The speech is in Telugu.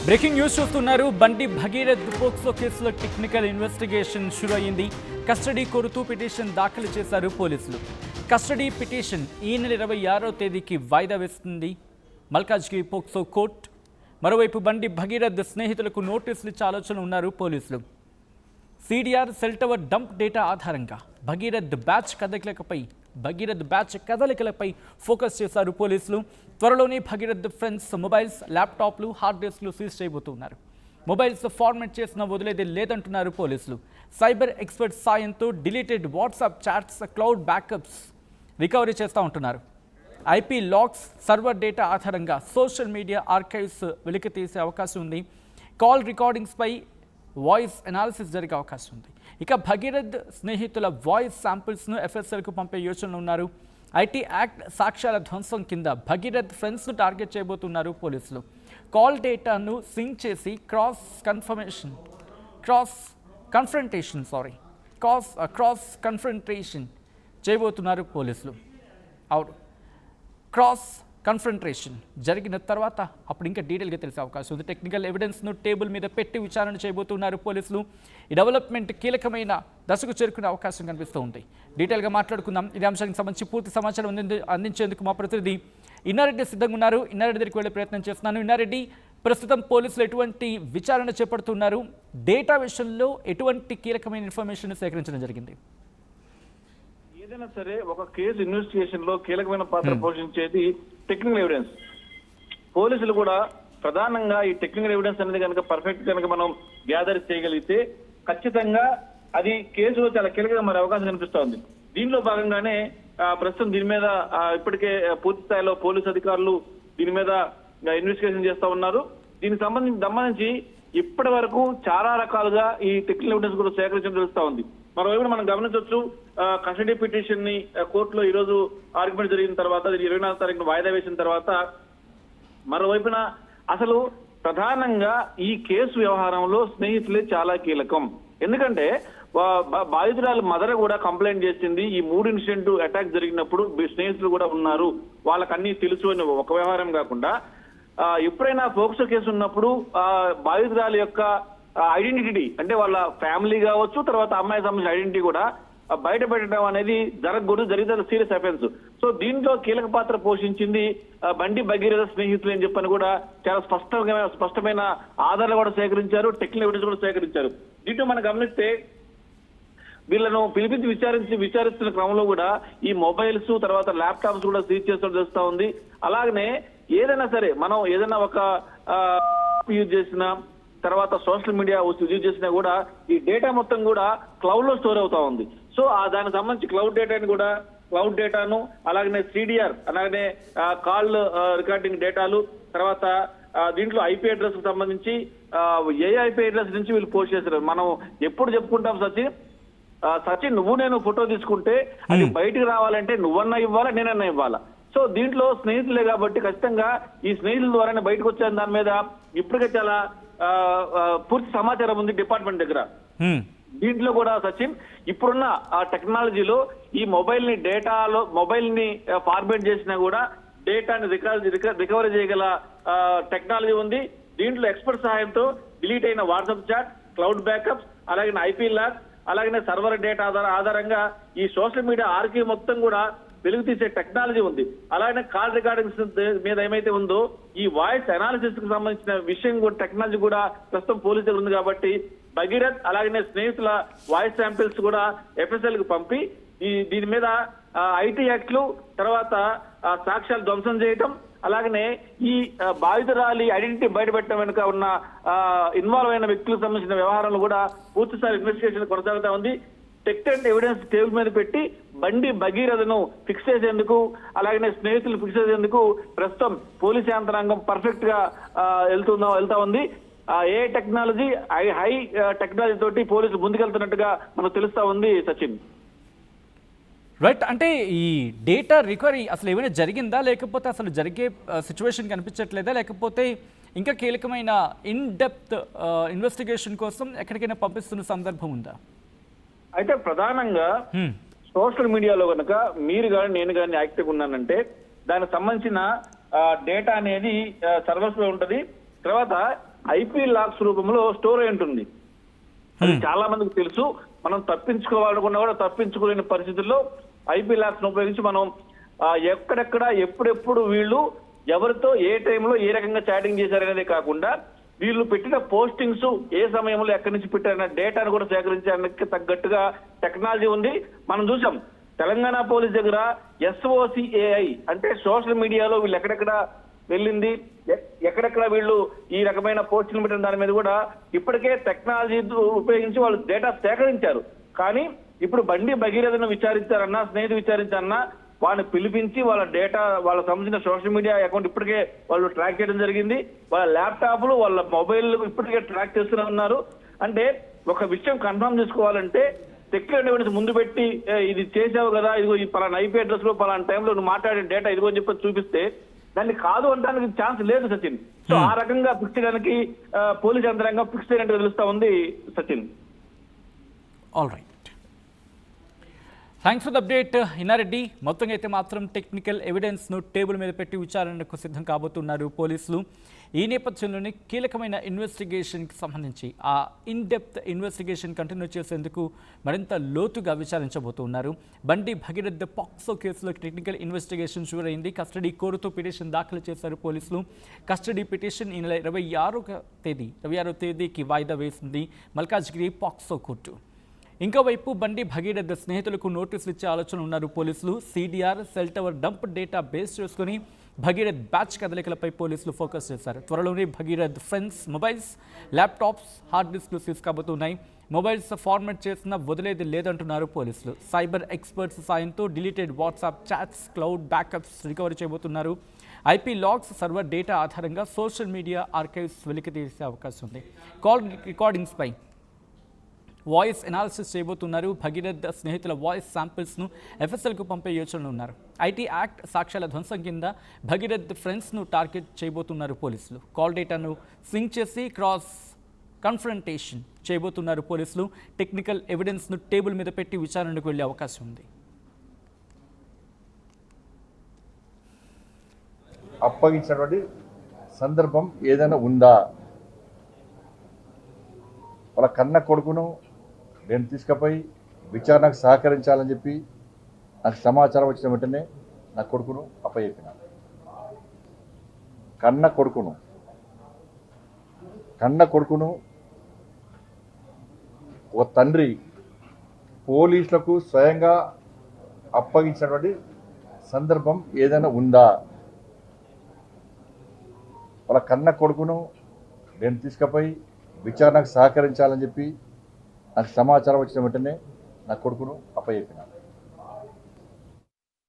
బ్రేకింగ్ న్యూస్ చూస్తున్నారు. బండి భగీరథ్ పోక్సో కేసులో టెక్నికల్ ఇన్వెస్టిగేషన్ షురు అయింది. కస్టడీ కోరుతూ పిటిషన్ దాఖలు చేశారు పోలీసులు. కస్టడీ పిటిషన్ ఈ నెల 26వ తేదీకి వాయిదా వేస్తుంది మల్కాజ్గిరి పోక్సో కోర్టు. మరోవైపు బండి భగీరథ్ స్నేహితులకు నోటీసులు ఇచ్చే ఆలోచన ఉన్నారు పోలీసులు. CDR cell tower dump data ఆధారంగా భగీరథ్ బ్యాచ్ కదలికలపై ఫోకస్ చేశారు పోలీసులు. త్వరలోనే భగీరథ్ ఫ్రెండ్స్ మొబైల్స్, ల్యాప్టాప్లు, హార్డ్ డిస్క్లు సీజ్ చేయబోతున్నారు. మొబైల్స్ ఫార్మాట్ చేసిన వదిలేదే లేదంటున్నారు పోలీసులు. సైబర్ ఎక్స్పర్ట్ సాయంతో deleted WhatsApp chats, cloud backups recovery చేస్తూ ఉంటున్నారు. ఐపీ లాగ్స్, సర్వర్ డేటా ఆధారంగా సోషల్ మీడియా ఆర్కైవ్స్ వెలికి తీసే అవకాశం ఉంది. కాల్ రికార్డింగ్స్పై వాయిస్ అనాలిసిస్ జరిగే అవకాశం ఉంది. ఇక భగీరథ్ స్నేహితుల వాయిస్ శాంపిల్స్ను ఎఫ్ఎస్ఎల్కు పంపే యోచనలో ఉన్నారు. ఐటీ యాక్ట్ సాక్ష్యాల ధ్వంసం కింద భగీరథ్ ఫ్రెండ్స్ను టార్గెట్ చేయబోతున్నారు పోలీసులు. కాల్ డేటాను సింక్ చేసి క్రాస్ కన్ఫ్రంటేషన్ చేయబోతున్నారు పోలీసులు. అవును, క్రాస్ కన్ఫ్రంటేషన్ జరిగిన తర్వాత అప్పుడు ఇంకా డీటెయిల్గా తెలిసే అవకాశం ఉంది. టెక్నికల్ ఎవిడెన్స్ను టేబుల్ మీద పెట్టి విచారణ చేయబోతున్నారు పోలీసులు. ఈ డెవలప్మెంట్ కీలకమైన దశకు చేరుకునే అవకాశం కనిపిస్తూ ఉంది. డీటెయిల్గా మాట్లాడుకుందాం. ఇదే అంశానికి సంబంధించి పూర్తి సమాచారం అందించేందుకు మా ప్రతినిధి ఇన్నారెడ్డి సిద్ధంగా ఉన్నారు. ఇన్నారెడ్డి దగ్గరికి వెళ్ళే ప్రయత్నం చేస్తున్నాను. ఇన్నారెడ్డి, ప్రస్తుతం పోలీసులు ఎటువంటి విచారణ చేపడుతున్నారు? డేటా విషయంలో ఎటువంటి కీలకమైన ఇన్ఫర్మేషన్ సేకరించడం జరిగింది? ఏదైనా సరే ఒక కేసు ఇన్వెస్టిగేషన్ లో కీలకమైన పాత్ర పోషించేది టెక్నికల్ ఎవిడెన్స్. పోలీసులు కూడా ప్రధానంగా ఈ టెక్నికల్ ఎవిడెన్స్ అనేది కనుక పర్ఫెక్ట్ కనుక మనం గ్యాదర్ చేయగలిగితే ఖచ్చితంగా అది కేసులో చాలా కీలకంగా మరి అవకాశం కనిపిస్తా ఉంది. దీనిలో భాగంగానే ప్రస్తుతం దీని మీద ఇప్పటికే పూర్తి స్థాయిలో పోలీసు అధికారులు దీని మీద ఇన్వెస్టిగేషన్ చేస్తా ఉన్నారు. దీనికి సంబంధించి ఇప్పటి వరకు చాలా రకాలుగా ఈ టెక్నికల్ ఎవిడెన్స్ కూడా సేకరించడం తెలుస్తా ఉంది. మరోవైపు మనం గమనించవచ్చు, కస్టడీ పిటిషన్ ని కోర్టులో ఈ రోజు ఆర్గ్యుమెంట్ జరిగిన తర్వాత 24వ తారీఖున వాయిదా వేసిన తర్వాత మరోవైపున అసలు ప్రధానంగా ఈ కేసు వ్యవహారంలో స్నేహితులే చాలా కీలకం. ఎందుకంటే బాధితురాలు మదర్ కూడా కంప్లైంట్ చేసింది, ఈ 3 ఇన్సిడెంట్ అటాక్ జరిగినప్పుడు స్నేహితులు కూడా ఉన్నారు, వాళ్ళకి అన్ని తెలుసు అని ఒక వ్యవహారం కాకుండా ఎప్పుడైనా పోక్సో కేసు ఉన్నప్పుడు బాధితురాలు యొక్క ఐడెంటిటీ అంటే వాళ్ళ ఫ్యామిలీ కావచ్చు, తర్వాత అమ్మాయి సంబంధించిన ఐడెంటిటీ కూడా బయట పెట్టడం అనేది జరగకూడదు, జరిగితే సీరియస్ అఫెన్స్. సో దీంట్లో కీలక పాత్ర పోషించింది బండి భగీరథ స్నేహితులు అని చెప్పని కూడా చాలా స్పష్టమైన ఆధారాలు కూడా సేకరించారు, టెక్నికల్ ఎవిడెన్స్ కూడా సేకరించారు. దీంట్లో మనం గమనిస్తే వీళ్ళను పిలిపించి విచారిస్తున్న క్రమంలో కూడా ఈ మొబైల్స్ తర్వాత ల్యాప్టాప్స్ కూడా సీజ్ చేస్తూ తెలుస్తా ఉంది. అలాగనే ఏదైనా సరే మనం ఏదైనా ఒక యూజ్ చేసిన తర్వాత సోషల్ మీడియా యూజ్ చేసినా కూడా ఈ డేటా మొత్తం కూడా క్లౌడ్ లో స్టోర్ అవుతా ఉంది. సో దానికి సంబంధించి క్లౌడ్ డేటాను అలాగనే సిడిఆర్ అలాగనే కాల్ రికార్డింగ్ డేటాలు తర్వాత దీంట్లో ఐపీ అడ్రస్ కు సంబంధించి ఏ ఐపీ అడ్రస్ నుంచి వీళ్ళు పోస్ట్ చేశారు. మనం ఎప్పుడు చెప్పుకుంటాం సచిన్ నువ్వు నేను ఫోటో తీసుకుంటే అది బయటకు రావాలంటే నువ్వన్నా ఇవ్వాలా, నేనన్నా ఇవ్వాలా. సో దీంట్లో స్నేహితులే కాబట్టి ఖచ్చితంగా ఈ స్నేహితుల ద్వారానే బయటకు వచ్చే దాని మీద ఇప్పటికే చాలా పూర్తి సమాచారం ఉంది డిపార్ట్మెంట్ దగ్గర. దీంట్లో కూడా సచిన్ ఇప్పుడున్న టెక్నాలజీలో ఈ మొబైల్ ని ఫార్మేట్ చేసినా కూడా డేటాని రికవరీ చేయగల టెక్నాలజీ ఉంది. దీంట్లో ఎక్స్పర్ట్ సహాయంతో డిలీట్ అయిన వాట్సాప్ చాట్, క్లౌడ్ బ్యాకప్స్, అలాగే ఐపీ లాగ్, అలాగే సర్వర్ డేటా ఆధారంగా ఈ సోషల్ మీడియా ఆర్కైవ్ మొత్తం కూడా వెలుగు తీసే టెక్నాలజీ ఉంది. అలాగే కాల్ రికార్డింగ్స్ మీద ఏమైతే ఉందో ఈ వాయిస్ అనాలిసిస్ కు సంబంధించిన విషయం కూడా టెక్నాలజీ కూడా ప్రస్తుతం పోలీసులు ఉంది. కాబట్టి భగీరథ్ అలాగే స్నేహితుల వాయిస్ శాంపిల్స్ కూడా ఎఫ్ఎస్ఎల్ కు పంపి దీని మీద ఐటీ యాక్ట్లు తర్వాత సాక్ష్యాలు ధ్వంసం చేయటం అలాగనే ఈ బాధితురాలి ఐడెంటిటీ బయటపెట్టడం వెనుక ఉన్న ఇన్వాల్వ్ అయిన వ్యక్తులకు సంబంధించిన వ్యవహారంలో కూడా పూర్తిస్థాయి ఇన్వెస్టిగేషన్ కొనసాగుతా ఉంది. టెక్నికల్ ఎవిడెన్స్ టేబుల్ మీద పెట్టి బండి భగీరథను ఫిక్స్ చేసేందుకు అలాగే స్నేహితులు ఫిక్స్ చేసేందుకు ప్రస్తుతం పోలీస్ యంత్రాంగం పర్ఫెక్ట్ గా వెళ్తా ఉంది. ఏ టెక్నాలజీ హై టెక్నాలజీ తోటి పోలీసులు ముందుకెళ్తున్నట్టుగా మనకు తెలుస్తా ఉంది సచిన్. రైట్, అంటే ఈ డేటా రికవరీ అసలు ఏమైనా జరిగిందా, లేకపోతే అసలు జరిగే సిచ్యువేషన్ కనిపించట్లేదా, లేకపోతే ఇంకా కీలకమైన ఇన్ డెప్త్ ఇన్వెస్టిగేషన్ కోసం ఎక్కడికైనా పంపిస్తున్న సందర్భం ఉందా? అయితే ప్రధానంగా సోషల్ మీడియాలో కనుక మీరు కానీ నేను కానీ యాక్టివ్ ఉన్నానంటే దానికి సంబంధించిన డేటా అనేది సర్వర్స్ లో ఉంటది. తర్వాత ఐపీ లాక్స్ రూపంలో స్టోర్ అయి ఉంటుంది. అది చాలా మందికి తెలుసు. మనం తప్పించుకోవాలనుకున్నా కూడా తప్పించుకోలేని పరిస్థితుల్లో ఐపీ లాక్స్ ఉపయోగించి మనం ఎక్కడెక్కడ ఎప్పుడెప్పుడు వీళ్ళు ఎవరితో ఏ టైంలో ఏ రకంగా చాటింగ్ చేశారనేదే కాకుండా వీళ్ళు పెట్టిన పోస్టింగ్స్ ఏ సమయంలో ఎక్కడి నుంచి పెట్టారన్న డేటాను కూడా సేకరించడానికి తగ్గట్టుగా టెక్నాలజీ ఉంది. మనం చూసాం తెలంగాణ పోలీస్ దగ్గర SOCAI అంటే సోషల్ మీడియాలో వీళ్ళు ఎక్కడెక్కడ వెళ్ళింది, ఎక్కడెక్కడ వీళ్ళు ఈ రకమైన పోస్టులు పెట్టిన దాని మీద కూడా ఇప్పటికే టెక్నాలజీ ఉపయోగించి వాళ్ళు డేటా సేకరించారు. కానీ ఇప్పుడు బండి భగీరథను విచారించారన్నా, స్నేహితు విచారించారన్నా వాళ్ళని పిలిపించి వాళ్ళ డేటా, వాళ్ళ సంబంధించిన సోషల్ మీడియా అకౌంట్ ఇప్పటికే వాళ్ళు ట్రాక్ చేయడం జరిగింది. వాళ్ళ ల్యాప్టాప్లు, వాళ్ళ మొబైల్ ఇప్పటికే ట్రాక్ చేస్తూనే ఉన్నారు. అంటే ఒక విషయం కన్ఫర్మ్ చేసుకోవాలంటే టెక్నికల్ ఎవిడెన్స్ ముందు పెట్టి ఇది చేసావు కదా, ఇదిగో ఈ పలానా IP అడ్రస్ లో పలానా టైంలో నువ్వు మాట్లాడిన డేటా ఇదిగో అని చెప్పి చూపిస్తే దాన్ని కాదు అనడానికి ఛాన్స్ లేదు సచిన్. సో ఆ రకంగా ఫిక్స్ చేయడానికి పోలీస్ యంత్రాంగం ఫిక్స్ చేయడానికి తెలుస్తా ఉంది Sachin. All right, thanks for the update Inna Reddy. మొత్తంగా అయితే మాత్రం టెక్నికల్ ఎవిడెన్స్ను టేబుల్ మీద పెట్టి విచారణకు సిద్ధం కాబోతున్నారు పోలీసులు. ఈ నేపథ్యంలోనే కీలకమైన ఇన్వెస్టిగేషన్కి సంబంధించి ఆ ఇన్డెప్త్ ఇన్వెస్టిగేషన్ కంటిన్యూ చేసేందుకు మరింత లోతుగా విచారించబోతున్నారు. బండి భగీరథ్ పాక్సో కేసులో టెక్నికల్ ఇన్వెస్టిగేషన్ షూర్ అయింది. కస్టడీ కోరుతూ పిటిషన్ దాఖలు చేశారు పోలీసులు. కస్టడీ పిటిషన్ ఈ నెల 26వ తేదీకి వాయిదా వేసింది మల్కాజ్గిరి పాక్సో కోర్టు. ఇంకోవైపు బండి భగీరథ్ స్నేహితులకు నోటీసులు ఇచ్చే ఆలోచన ఉన్నారు పోలీసులు. CDR cell tower dump database చేసుకుని భగీరథ్ బ్యాచ్ కదలికలపై పోలీసులు ఫోకస్ చేశారు. త్వరలోనే Bhagirath friends mobiles, laptops, hard డిస్క్లు సీజ్ కాబోతున్నాయి. మొబైల్స్ ఫార్మాట్ చేసినా వదిలేది లేదంటున్నారు పోలీసులు. సైబర్ ఎక్స్పర్ట్స్ సాయంతో deleted WhatsApp chats, cloud backups recovery చేయబోతున్నారు. IP లాగ్స్, సర్వర్ డేటా ఆధారంగా సోషల్ మీడియా ఆర్కైవ్స్ వెలికి తీసే అవకాశం ఉంది. కాల్ రికార్డింగ్స్పై వాయిస్ ఎనాలిసిస్ చేయబోతున్నారు. భగీరథ్ స్నేహితుల వాయిస్ శాంపిల్స్ను FSLకు పంపే యోచనలు ఉన్నారు. IT యాక్ట్ సాక్ష్యాల ధ్వంసం కింద భగీరథ్ ఫ్రెండ్స్ను టార్గెట్ చేయబోతున్నారు పోలీసులు. కాల్ డేటాను సింక్ చేసి క్రాస్ కన్ఫ్రంటేషన్ చేయబోతున్నారు పోలీసులు. టెక్నికల్ ఎవిడెన్స్ను టేబుల్ మీద పెట్టి విచారణకు వెళ్లే అవకాశం ఉంది. అప్పగించినటువంటి సందర్భం ఏదైనా ఉందా? వాళ్ళ కన్న కొడుకును నేను తీసుకుపోయి విచారణకు సహకరించాలని చెప్పి నాకు సమాచారం వచ్చిన వెంటనే నా కొడుకును అప్పచెప్పిన. కన్న కొడుకును ఒక తండ్రి పోలీసులకు స్వయంగా అప్పగించినటువంటి సందర్భం ఏదైనా ఉందా? వాళ్ళ కన్న కొడుకును నేను తీసుకుపోయి విచారణకు సహకరించాలని చెప్పి నాకు సమాచారం వచ్చిన వెంటనే నా కొడుకును అప్పచెప్పిన.